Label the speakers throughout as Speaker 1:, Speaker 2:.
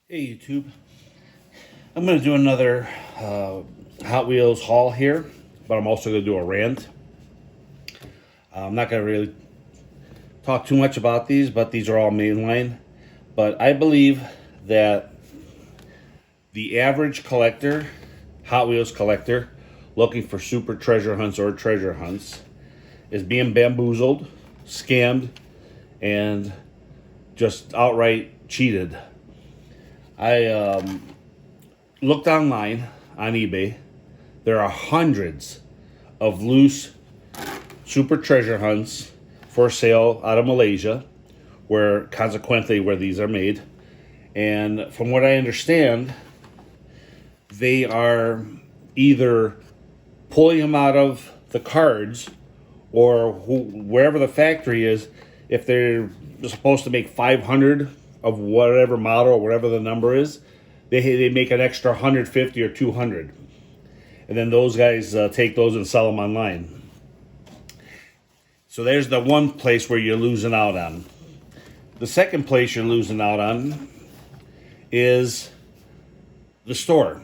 Speaker 1: Hey YouTube, I'm going to do another Hot Wheels haul here, but I'm also going to do a rant. I'm not going to really talk too much about these, but these are all mainline. But I believe that the average collector, Hot Wheels collector, looking for super treasure hunts or treasure hunts, is being bamboozled, scammed, and just outright cheated. I looked online on eBay. There are hundreds of loose super treasure hunts for sale out of Malaysia, where consequently where these are made. And from what I understand, they are either pulling them out of the cards or wherever the factory is. If they're supposed to make 500 of whatever model or whatever the number is, they make an extra 150 or 200, and then those guys take those and sell them online. So there's the one place where you're losing out on. The second place you're losing out on is the store.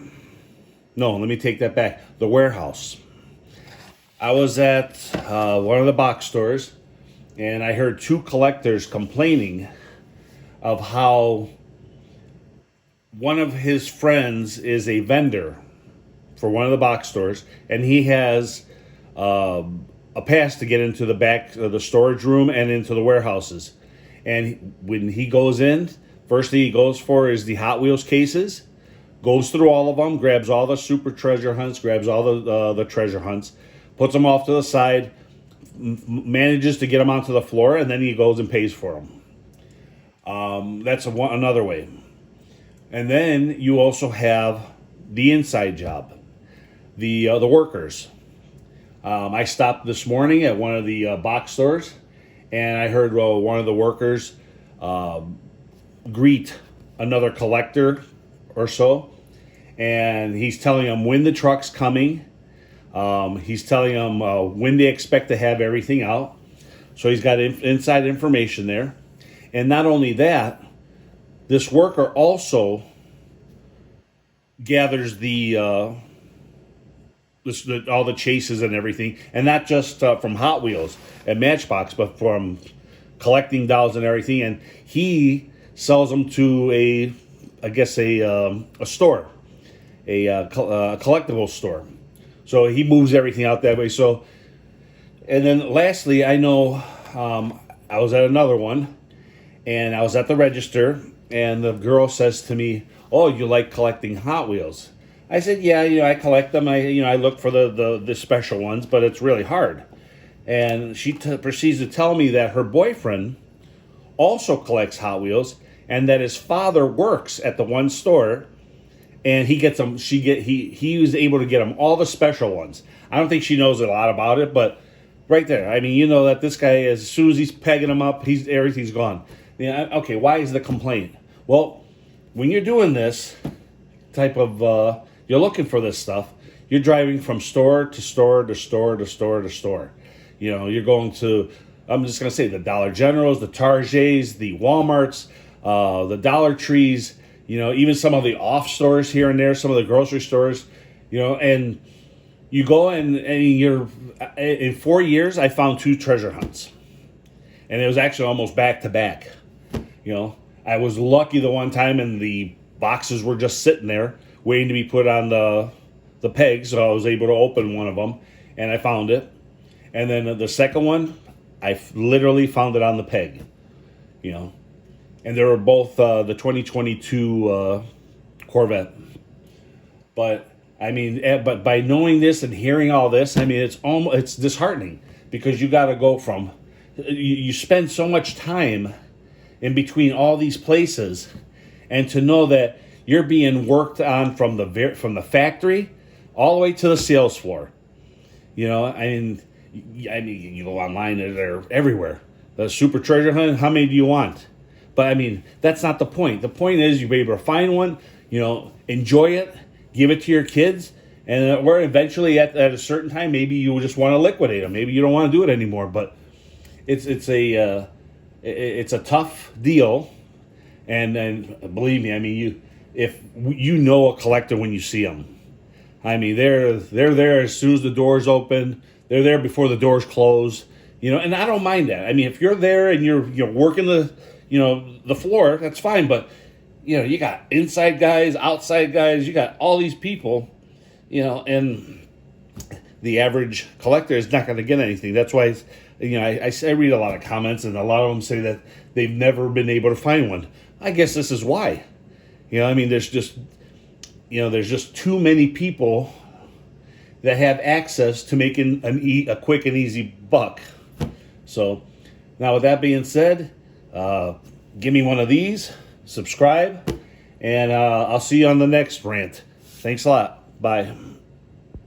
Speaker 1: No, let me take that back. The warehouse. I was at one of the box stores, and I heard two collectors complaining of how one of his friends is a vendor for one of the box stores, and he has a pass to get into the back of the storage room and into the warehouses. And when he goes in, first thing he goes for is the Hot Wheels cases, goes through all of them, grabs all the super treasure hunts, grabs all the treasure hunts, puts them off to the side, manages to get them onto the floor, and then he goes and pays for them. That's another way. And then you also have the inside job, the workers. I stopped this morning at one of the box stores, and I heard one of the workers greet another collector or so, and he's telling them when the truck's coming. He's telling them when they expect to have everything out. So he's got inside information there. And not only that, this worker also gathers all the chases and everything, and not just from Hot Wheels and Matchbox, but from collecting dolls and everything. And he sells them to a store, a collectible store. So he moves everything out that way. So, and then lastly, I know I was at another one. And I was at the register, and the girl says to me, "Oh, you like collecting Hot Wheels?" I said, "Yeah, I collect them. I look for the special ones, but it's really hard." And she proceeds to tell me that her boyfriend also collects Hot Wheels, and that his father works at the one store, and he gets them. He was able to get them all the special ones. I don't think she knows a lot about it, but right there, I mean, you know that this guy, as soon as he's pegging them up, everything's gone. Yeah, okay, why is the complaint? Well, when you're doing this type of, you're looking for this stuff, you're driving from store to store to store to store to store. You're going to, I'm just going to say, the Dollar Generals, the Targets, the Walmarts, the Dollar Trees, even some of the off stores here and there, some of the grocery stores, and you go and you're, in 4 years, I found 2 treasure hunts. And it was actually almost back to back. I was lucky the one time, and the boxes were just sitting there waiting to be put on the pegs, so I was able to open one of them, and I found it. And then the second one, I literally found it on the peg, and they were both the 2022 Corvette. But I mean, but by knowing this and hearing all this, I mean, it's disheartening, because you got to go from, you spend so much time in between all these places, and to know that you're being worked on from the factory all the way to the sales floor. I mean, you go online, they're everywhere. The super treasure hunt, how many do you want? But I mean, that's not the point. The point is you'll be able to find one, enjoy it, give it to your kids, and where eventually at a certain time, maybe you just want to liquidate them. Maybe you don't want to do it anymore. But it's a tough deal, and believe me, I mean, if you know a collector when you see them. I mean, they're there as soon as the doors open. They're there before the doors close. And I don't mind that. I mean, if you're there and you're working the floor, that's fine. But you got inside guys, outside guys. You got all these people. And the average collector is not going to get anything. That's why, I read a lot of comments, and a lot of them say that they've never been able to find one. I guess this is why. I mean, there's just too many people that have access to making a quick and easy buck. So, now with that being said, give me one of these, subscribe, and I'll see you on the next rant. Thanks a lot. Bye.